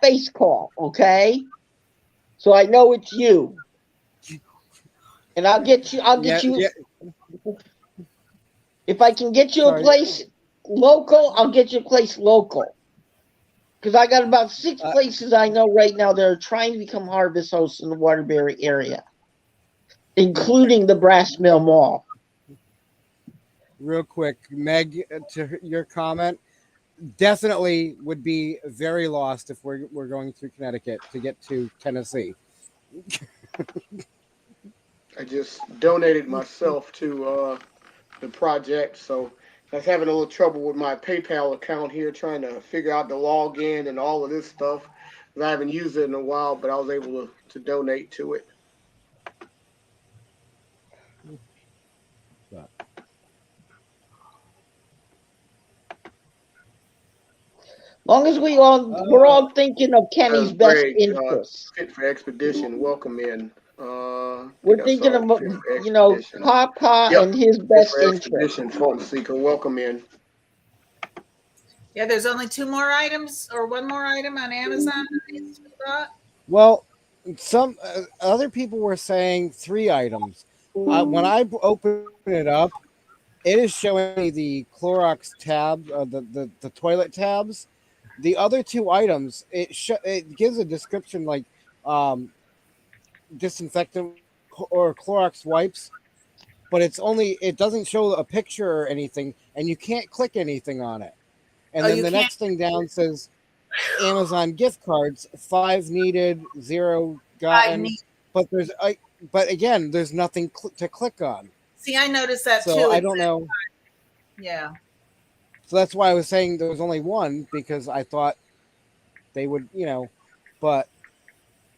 face call, okay? So I know it's you. And I'll get you. Yeah. If I can get you a place local, I'll get you a place local. Because I got about 6 places I know right now that are trying to become harvest hosts in the Waterbury area, including the Brass Mill Mall. Real quick, Meg, to your comment, definitely would be very lost if we're going through Connecticut to get to Tennessee. I just donated myself to the project, so I was having a little trouble with my PayPal account here, trying to figure out the login and all of this stuff. I haven't used it in a while, but I was able to donate to it. Long as we're all thinking of Kenny's best interests. Fit for Expedition, welcome in. We're thinking of, Papa and his best interests. Expedition, Fulton Seeker, welcome in. Yeah, there's only 2 more items or 1 more item on Amazon. Well, some other people were saying 3 items. When I open it up, it is showing me the Clorox tab, the toilet tabs. The other 2 items, it gives a description like um, disinfectant or Clorox wipes, but it doesn't show a picture or anything, and you can't click anything on it. And Oh, then you the can't. next thing down says Amazon gift cards, 5 needed, 0 I gotten. need. But again, there's nothing to click on. See, I noticed that So too. I don't know. Yeah. So that's why I was saying there was only 1, because I thought they would, but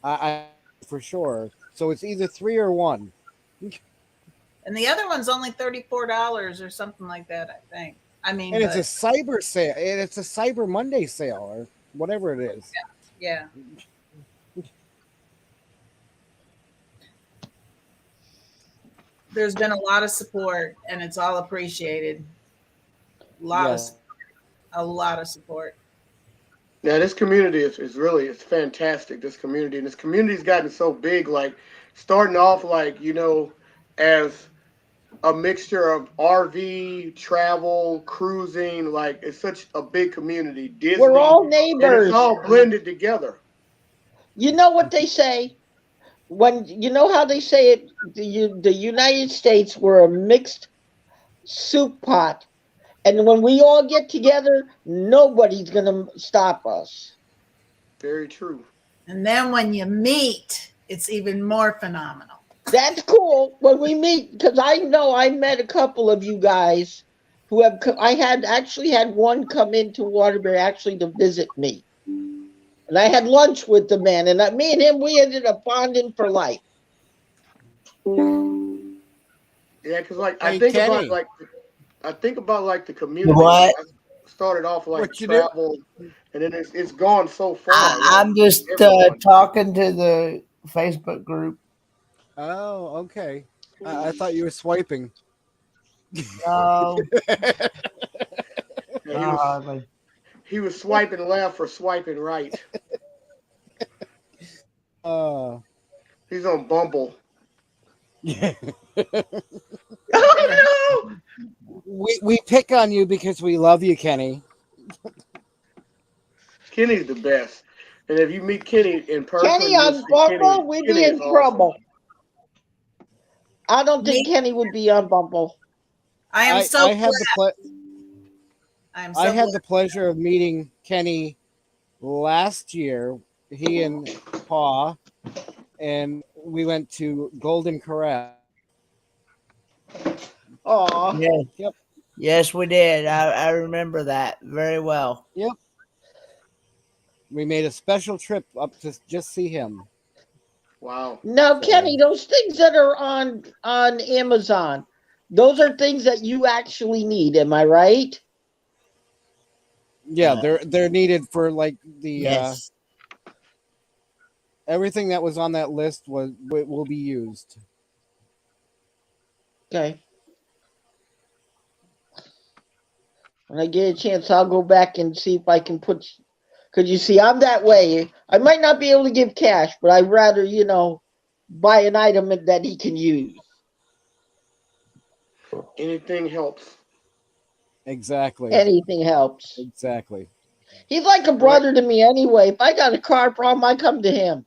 I for sure. So it's either 3 or 1. And the other one's only $34 or something like that, I think. I mean, And it's a cyber sale. And it's a Cyber Monday sale or whatever it is. yeah. There's been a lot of support, and it's all appreciated. A lot of support. Yeah, this community is really it's fantastic. This community, and this community's gotten so big. Like starting off, like as a mixture of RV, travel, cruising. Like it's such a big community. Disney, We're all and it's neighbors. all blended together. You know what they say? When you know how they say it, the United States were a mixed soup pot, and when we all get together, nobody's gonna stop us. Very true. And then when you meet, it's even more phenomenal. That's cool when we meet, because I know I met a couple of you guys who have. I had actually had one come into Waterbury actually to visit me, and I had lunch with the man, and me and him we ended up bonding for life. Yeah, because like Hey, I think Kenny. about like the community. What? I started off like What you do? travel, and then it's gone so far. I'm just everyone. talking to the Facebook group. Oh, okay. I thought you were swiping. No, Yeah, not hardly. he was swiping left or swiping right. Uh, He's on Bumble. yeah. Oh no! We pick on you because we love you, Kenny. Kenny's the best. And if you meet Kenny in person, Kenny you'll on see Bumble, we'd Kenny be is in awesome. trouble. I don't Me? think Kenny would be on Bumble. I am so I had glad. the I'm so I had glad. the pleasure of meeting Kenny last year. He and Pa, and we went to Golden Corral. Aw. Yeah. Yep. Yes, we did. I remember that very well. Yep. We made a special trip up to just see him. Wow. Now, So- Kenny, those things that are on Amazon, those are things that you actually need. Am I right? Yeah, they're needed for like the Yes. everything that was on that list will be used. Okay. When I get a chance, I'll go back and see if I can put. Because you see, I'm that way. I might not be able to give cash, but I'd rather, buy an item that he can use. Anything helps. Exactly. Anything helps. Exactly. He's like a brother to me anyway. If I got a car problem, I come to him.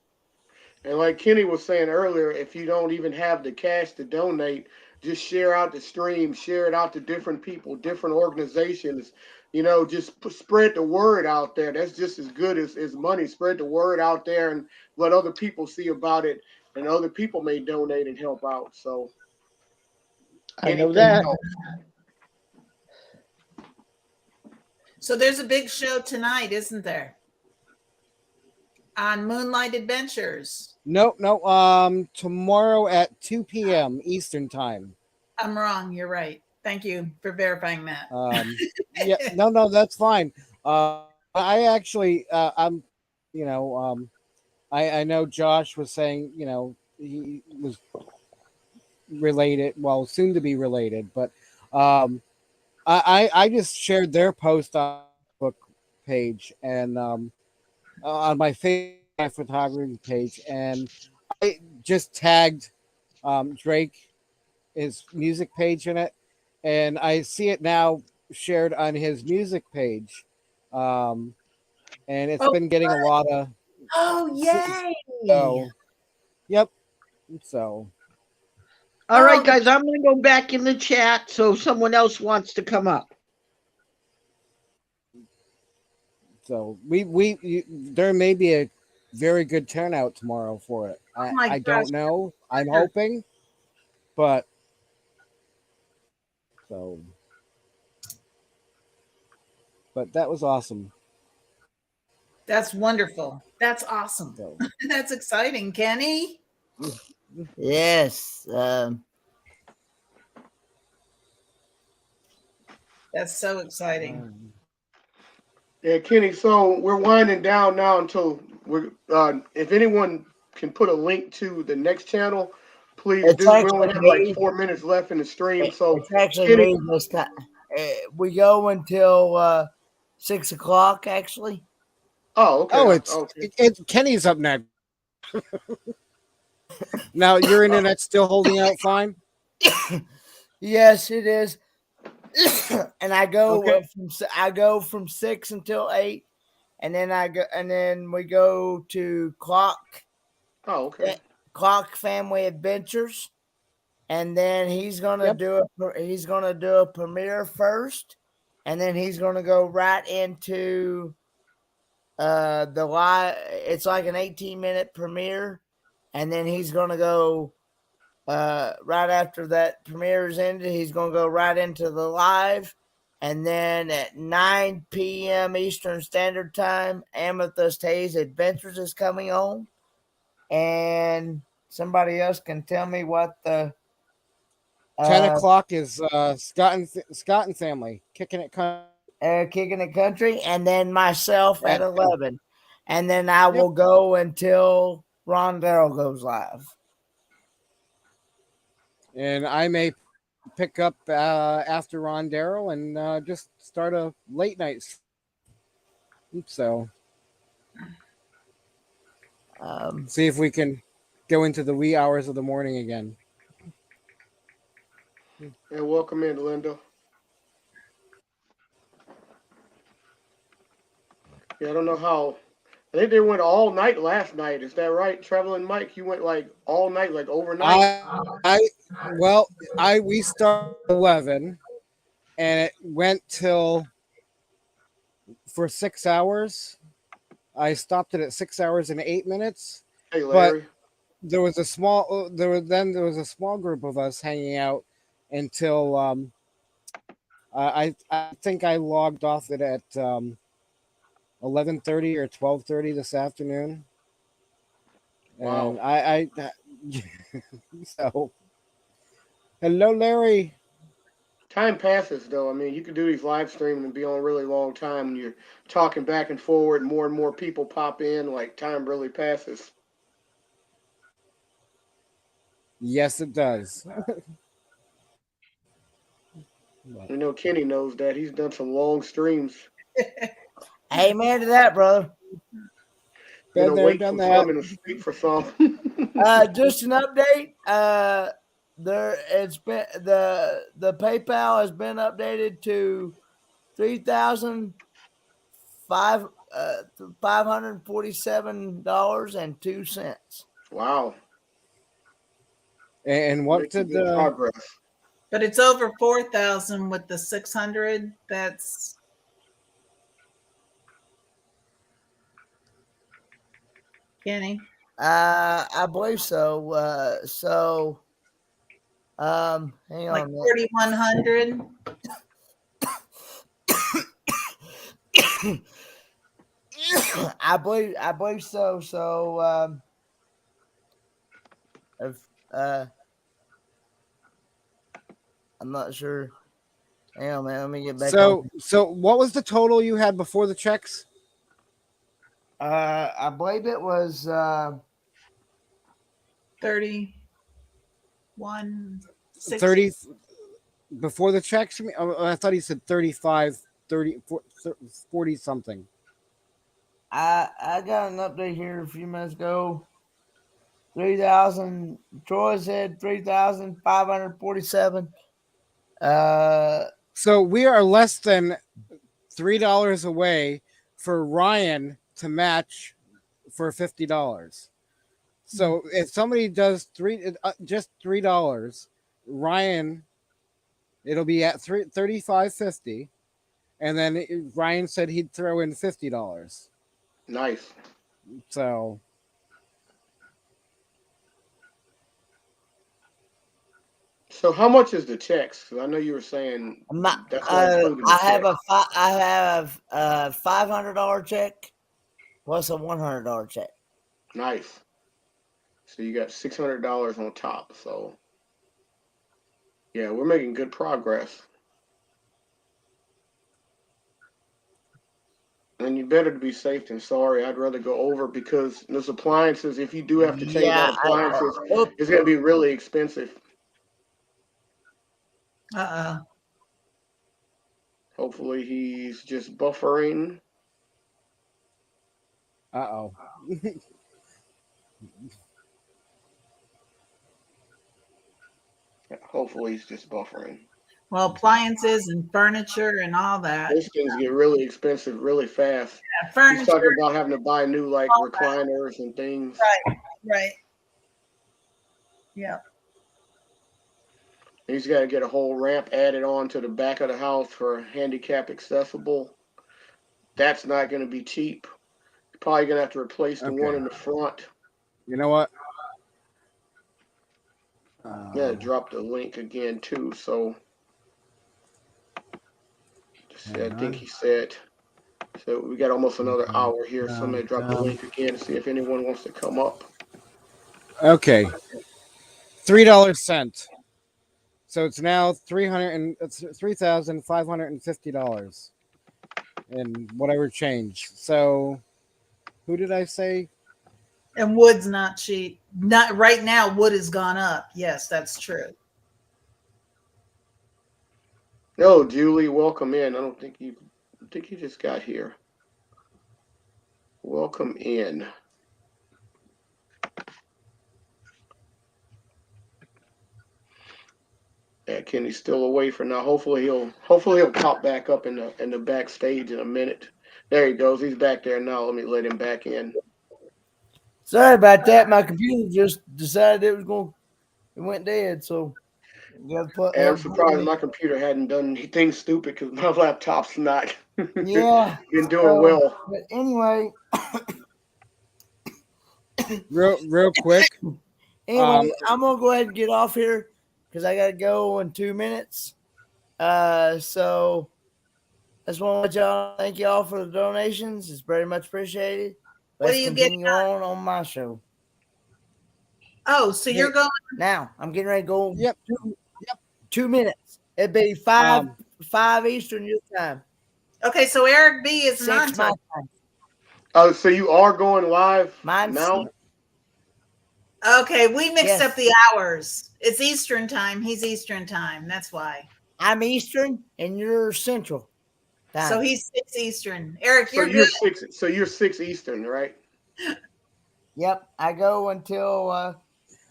And like Kenny was saying earlier, if you don't even have the cash to donate, just share out the stream, share it out to different people, different organizations. Just spread the word out there. That's just as good as money. Spread the word out there and let other people see about it, and other people may donate and help out. So I know anything that. helps. So there's a big show tonight, isn't there? On Moonlight Adventures. No. Tomorrow at 2 p.m. Eastern time. I'm wrong. You're right. Thank you for verifying that. Yeah. No, that's fine. I actually, I'm, I know Josh was saying, he was related, well, soon to be related, but I just shared their post on Facebook page and on my Facebook photography page, and I just tagged Drake, his music page in it, and I see it now shared on his music page, and it's Oh, been getting a lot of. oh, yay! So, yep. So, All right, Oh, guys, I'm gonna go back in the chat so someone else wants to come up. there may be a very good turnout tomorrow for it. oh my I gosh. don't know. I'm hoping, but so. But that was awesome. That's wonderful. That's awesome. So, That's exciting, Kenny. Yes. That's so exciting. Yeah, Kenny. So we're winding down now until we're. If anyone can put a link to the next channel, please It's do. We actually only have like me. 4 minutes left in the stream, so It's actually Kenny. me this time. We go until 6 o'clock, actually. Oh, okay. oh, Okay. Kenny's up next. Now your internet's still holding out fine. Yes, it is. And I go Okay. from 6 until 8, and then we go to Oh, okay. Clock Family Adventures, and then he's gonna Yep. do a premiere first, and then he's gonna go right into the live. It's like an 18-minute premiere, and then he's gonna go right after that premiere is ended. He's gonna go right into the live, and then at 9 p.m. Eastern Standard Time, Amethyst Haze Adventures is coming on, and somebody else can tell me what the 10 o'clock is Scott and Family kicking it. Kicking It Country, and then myself at At 11, and then I Yep. will go until Ron Darrell goes live. And I may pick up after Ron Darrell and just start a late night. So see if we can go into the wee hours of the morning again. And welcome in, Linda. Yeah, I don't know how. I think they went all night last night. Is that right, Traveling Mike? You went like all night, like overnight. We started at 11, and it went till for 6 hours. I stopped it at 6 hours and 8 minutes. Hey, But Larry. there was a small small group of us hanging out until I think I logged off it at 11:30 or 12:30 this afternoon. Wow. And I so hello, Larry. Time passes though. I mean, you can do these live streaming and be on a really long time, and you're talking back and forward. And more people pop in. Like time really passes. Yes, it does. You know, Kenny knows that. He's done some long streams. Amen to that, brother. Been there, Wait done for that. some and sleep for some. Just an update. It's been the PayPal has been updated to $3,547.02. Wow. And what Making did good progress. But it's over 4,000 with the 600. That's Kenny. I believe so. Hang Like on. 4,100. I believe so. So if I'm not sure. Hang on, man. Let me get back on. so what was the total you had before the checks? I believe it was 31. 30 before the checks. I thought he said 35, 30, 40 something. I got an update here a few minutes ago. 3,000. Troy said 3,547. So we are less than $3 away for Ryan to match for $50. So if somebody does just $3, Ryan, it'll be at 35.50, and then Ryan said he'd throw in $50. Nice. So So how much is the checks? Because I know you were saying that's not including the I have check. I have a $500 check plus a $100 check. Nice. So you got $600 on top. So yeah, we're making good progress. And you better be safe than sorry. I'd rather go over because those appliances, if you do have to change out appliances, it's going to be really expensive. Hopefully he's just buffering. Uh-oh. Hopefully he's just buffering. Well, appliances and furniture and all that. Those things get really expensive really fast. Yeah, furniture. He's talking about having to buy new like recliners and things. Right. Yeah. He's got to get a whole ramp added on to the back of the house for handicap accessible. That's not going to be cheap. Probably going to have to replace the one in the front. You know what? Yeah, drop the link again too. So I think he said. So we got almost another hour here. So I'm going to drop the link again to see if anyone wants to come up. Okay. $3 cent. So it's now $3,550 and whatever change. So who did I say? And wood's not cheap. Not right now. Wood has gone up. Yes, that's true. No, Julie, welcome in. I think you just got here. Welcome in. Yeah, Kenny's still away for now. Hopefully he'll pop back up in the backstage in a minute. There he goes. He's back there now. Let me let him back in. Sorry about that. My computer just decided it went dead. So I'm surprised my computer hadn't done anything stupid because my laptop's not been doing well. But anyway, real quick. Anyway, I'm gonna go ahead and get off here because I gotta go in 2 minutes. So I just want to let y'all thank y'all for the donations. It's very much appreciated. What Let's are you continue getting on my show. Oh, so you're going now? I'm getting ready to go. Yep. 2 minutes. It'd be 5 Eastern your time. Okay, so Eric B is 6 not my time. Oh, so you are going live now? Okay, we mixed up the hours. It's Eastern time. He's Eastern time. That's why. I'm Eastern and you're Central time. So he's 6 Eastern. Eric, you're good. You're 6 Eastern, right? Yep. I go until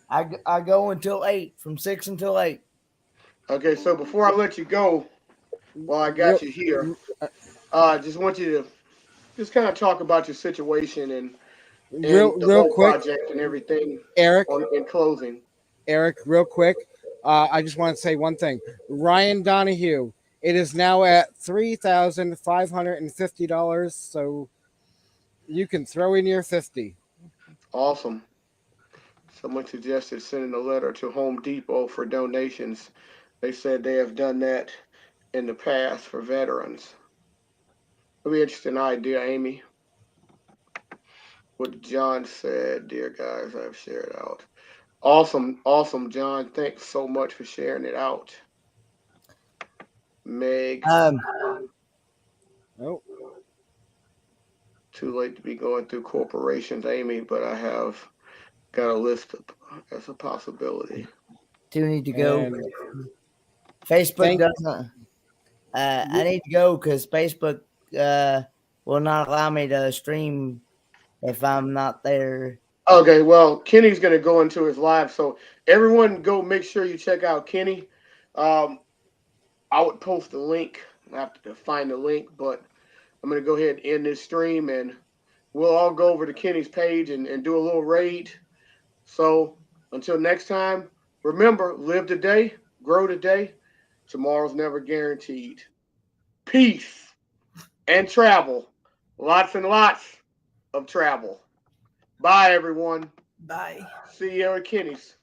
I go until 8, from 6 until 8. Okay, so before I let you go, while I got you here, just want you to just kind of talk about your situation and the whole quick project and everything. Eric, in closing. Eric, real quick, I just want to say one thing. Ryan Donahue, it is now at $3,550, so you can throw in your 50. Awesome. Someone suggested sending a letter to Home Depot for donations. They said they have done that in the past for veterans. It'll be an interesting idea, Amy. What John said, dear guys, I've shared out. Awesome, John. Thanks so much for sharing it out. Meg. Too late to be going through corporations, Amy, but I have got a list as a possibility. Do need to go. Facebook doesn't. I need to go because Facebook will not allow me to stream if I'm not there. Okay, well, Kenny's gonna go into his live, so everyone go make sure you check out Kenny. I would post the link. I have to find the link, but I'm gonna go ahead and end this stream, and we'll all go over to Kenny's page and do a little raid. So until next time, remember, live today, grow today. Tomorrow's never guaranteed. Peace and travel. Lots and lots of travel. Bye, everyone. Bye. See you at Kenny's.